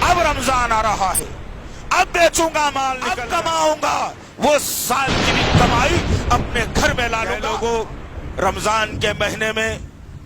अब रमजान आ रहा है, अब बेचूंगा माल, अब कमाऊंगा वो साल की भी कमाई अपने घर में ला लूंगा। लोगों, रमजान के महीने में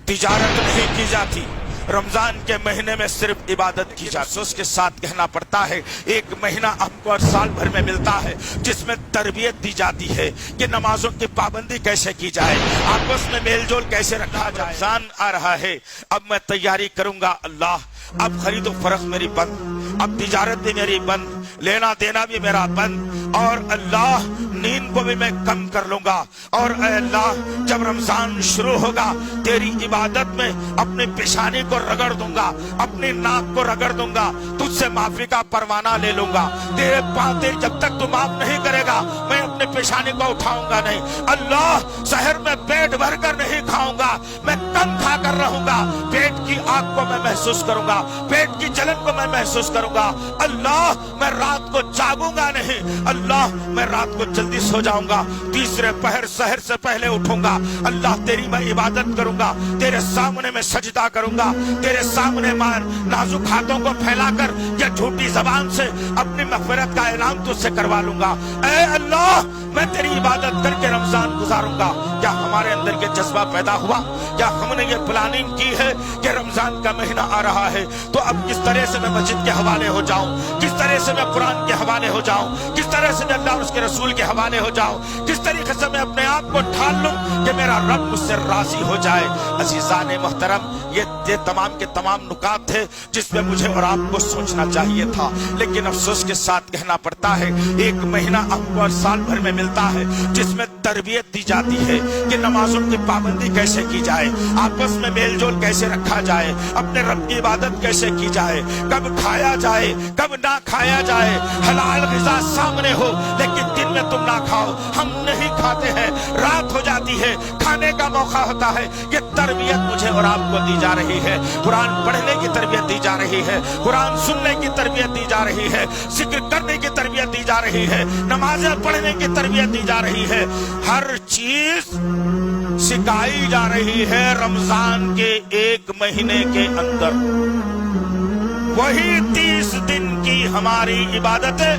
तिजारत नहीं की जाती, रमजान के महीने में सिर्फ इबादत की जाती है। उसके साथ कहना पड़ता है, एक महीना हमको हर साल भर में मिलता है जिसमें तरबियत दी जाती है कि नमाजों की पाबंदी कैसे की जाए, आपस में मेलजोल कैसे रखा जाए। रमजान आ रहा है, अब मैं तैयारी करूंगा। अल्लाह, अब खरीदो फरोख्त मेरी बंद, अब तिजारत भी मेरी बंद, लेना देना भी मेरा बंद, और अल्लाह नींद को भी मैं कम कर लूंगा। और अल्लाह, जब रमजान शुरू होगा तेरी इबादत में अपनी पेशानी को रगड़ दूंगा, अपनी नाक को रगड़ दूंगा, तुझसे माफी का परवाना ले लूंगा। तेरे जब तक तू माफ नहीं करेगा मैं अपने पेशानी को उठाऊंगा नहीं। अल्लाह, शहर में पेट भर कर नहीं खाऊंगा, मैं कम खा कर रहूंगा। पेट की आग को मैं महसूस करूंगा, पेट की जलन को मैं महसूस करूंगा। अल्लाह, मैं रात को जागूंगा नहीं। अल्लाह, मैं रात को जल्दी सो जाऊंगा, तीसरे पहर सहर से पहले उठूंगा। अल्लाह, तेरी मैं इबादत करूंगा, तेरे सामने मैं सजदा करूंगा, तेरे सामने मैं नाजुक हाथों को फैलाकर या झूठी जबान से अपनी मग़फ़िरत का ऐलान तुझसे करवा लूंगा। ऐ अल्लाह, मैं तेरी इबादत करके रमजान गुजारूंगा। क्या हमारे अंदर ये जज्बा पैदा हुआ? क्या हमने ये प्लानिंग की है कि रमजान का महीना आ रहा है तो अब किस तरह से मैं मस्जिद के हवाले हो जाऊं, किस तरह से मैं कुरान के हवाले हो जाऊं, किस तरह से मैं अल्लाह और उसके रसूल के हवाले हो जाऊं, किस तरीके से मैं अपने आप को ढाल लूं कि मेरा रब मुझसे राजी हो जाए। अज़ीज़ान मोहतरम, ये तमाम के तमाम नुकात थे जिसमें मुझे और आपको सोचना चाहिए था, लेकिन अफसोस के साथ कहना पड़ता है, एक महीना हमको हर साल भर में मिलता है जिसमें तरबियत दी जाती है कि नमाजों की पाबंदी कैसे की जाए, आपस में मेलजोल कैसे रखा जाए, अपने रब की इबादत कैसे की जाए, कब खाया जाए कब ना खाया जाए, हलाल ग़िज़ा सामने हो लेकिन दिन में तुम ना खाओ। हम नहीं खाते हैं, रात हो जाती है, खाने का मौका होता है। ये तरबियत मुझे और आपको दी जा रही है, कुरान पढ़ने की तरबियत दी जा रही है, कुरान सुनने की तरबियत दी जा रही है, जिक्र करने की तरबियत दी जा रही है, नमाज़ें पढ़ने की तरबियत दी जा रही है। हर चीज सिखाई जा रही है रमजान के एक महीने के अंदर। वही 30 दिन की हमारी इबादत है,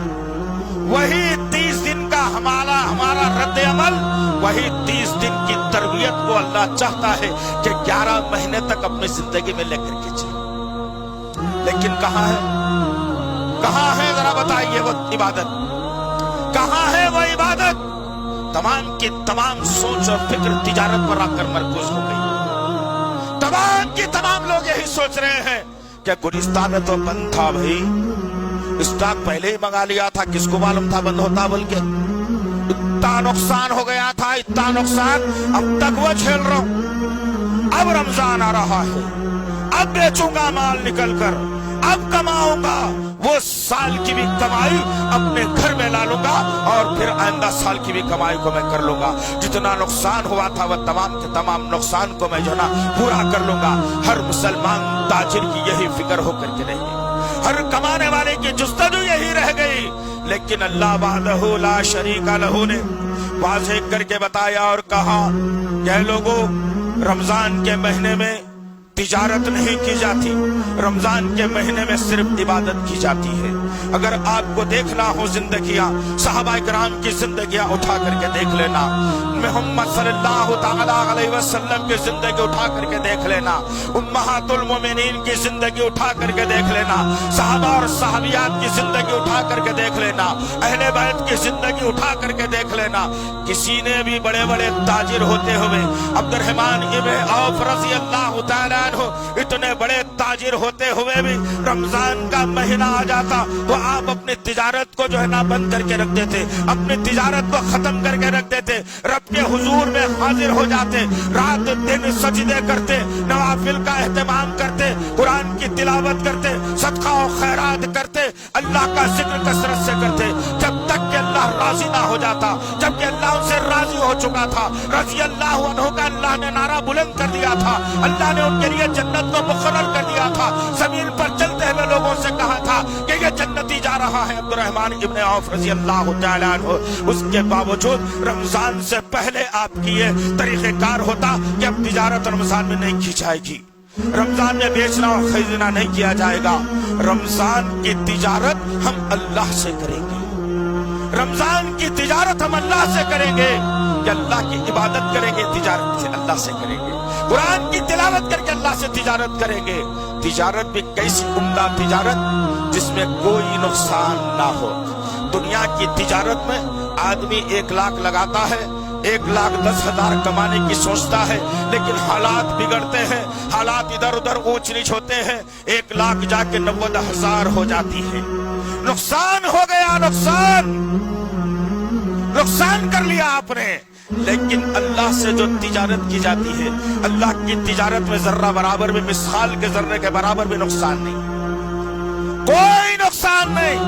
वही 30 दिन का हमारा रद्द अमल, वही 30 दिन की तरबियत को अल्लाह चाहता है कि 11 महीने तक अपनी जिंदगी में लेकर के चले। लेकिन कहाँ है जरा बताइए वो इबादत, कहाँ है वो इबादत? तमाम की तमाम सोच और फिक्र तिजारत पर आकर मरकूज हो गई। तमाम की तमाम लोग यही सोच रहे हैं कि गुलिस्तान में तो बंद था भाई, स्टॉक पहले ही मंगा लिया था, किसको मालूम था बंद होता, बल्कि इतना नुकसान हो गया था, इतना नुकसान अब तक वो झेल रहा हूं। अब रमजान आ रहा है, अब बेचूंगा माल निकल कर, अब कमाऊंगा वो साल की भी कमाई अपने घर में ला लूंगा और फिर आइंदा साल की भी कमाई को मैं कर लूंगा। जितना नुकसान हुआ था वह तमाम के तमाम नुकसान को मैं जो ना पूरा कर लूंगा। हर मुसलमान ताजिर की यही फिक्र होकर के रही, हर कमाने वाले की जुस्तजू यही रह गई। लेकिन अल्लाह वहदहू ला शरीका लहू ने वाज़ेह करके बताया और कहा, क्या लोगों, रमजान के महीने में तिजारत नहीं की जाती, रमजान के महीने में सिर्फ इबादत की जाती है। अगर आपको देखना हो जिंदगियां, सहाबा किराम की जिंदगियां उठा करके देख लेना, मोहम्मद सल्लल्लाहु तआला अलैहि वसल्लम की जिंदगी उठा करके देख लेना, उम्महातुल मोमिनीन की जिंदगी उठा करके देख लेना, सहाबा और सहाबियात की जिंदगी उठा करके देख लेना, अहले बैत की जिंदगी उठा करके देख लेना। किसी ने भी बड़े बड़े ताजिर होते हुए, अब्दुर्रहमान इब्न औफ रज़ी अल्लाह तआला अन्हु, इतने बड़े ताजिर होते हुए भी रमजान का महीना आ जाता तो आप अपनी तिजारत को जो है ना बंद करके रख देते, अपनी तिजारत को खत्म करके रख देते, रब के हुजूर में हाजिर हो जाते, रात दिन सजदे करते, नवाफिल का एहतमाम करते, कुरान की तिलावत करते, सदका और खैरात करते, अल्लाह का जिक्र कसरत से करते, जब तक कि अल्लाह राजी ना हो जाता। जबकि अल्लाह उनसे राजी हो चुका था, रज़ी अल्लाह अन्हु का अल्लाह ने नारा बुलंद कर दिया था, अल्लाह ने उनके लिए जन्नत को मुकर्रर कर दिया था, जमीन पर चलते हुए लोगों से कहा था कि ये जन्नती जा रहा है अब्दुर्रहमान इब्न औफ रज़ी अल्लाह तआला अन्हु। उसके बावजूद रमजान से पहले आपकी ये तरीक़ेकार होता कि अब तिजारत रमजान में नहीं की जाएगी, رمضان میں بیچنا اور خریدنا نہیں کیا جائے گا. رمضان کی تجارت ہم اللہ سے کریں گے. رمضان کی تجارت ہم اللہ سے کریں گے کہ اللہ کی عبادت کریں گے, تجارت سے اللہ سے کریں گے. قرآن کی تلاوت کر کے اللہ سے تجارت کریں گے. تجارت بھی کیسی عمدہ تجارت جس میں کوئی نقصان نہ ہو. دنیا کی تجارت میں آدمی 1 لاکھ لگاتا ہے, 1,10,000 کمانے کی سوچتا ہے, لیکن حالات بگڑتے ہیں, حالات ادھر ادھر اونچ نیچ ہوتے ہیں, 1 لاکھ جا کے 90,000 ہو جاتی ہے. نقصان ہو گیا, نقصان کر لیا آپ نے. لیکن اللہ سے جو تجارت کی جاتی ہے, اللہ کی تجارت میں ذرہ برابر بھی, مثقال کے ذرے کے برابر بھی نقصان نہیں, کوئی نقصان نہیں.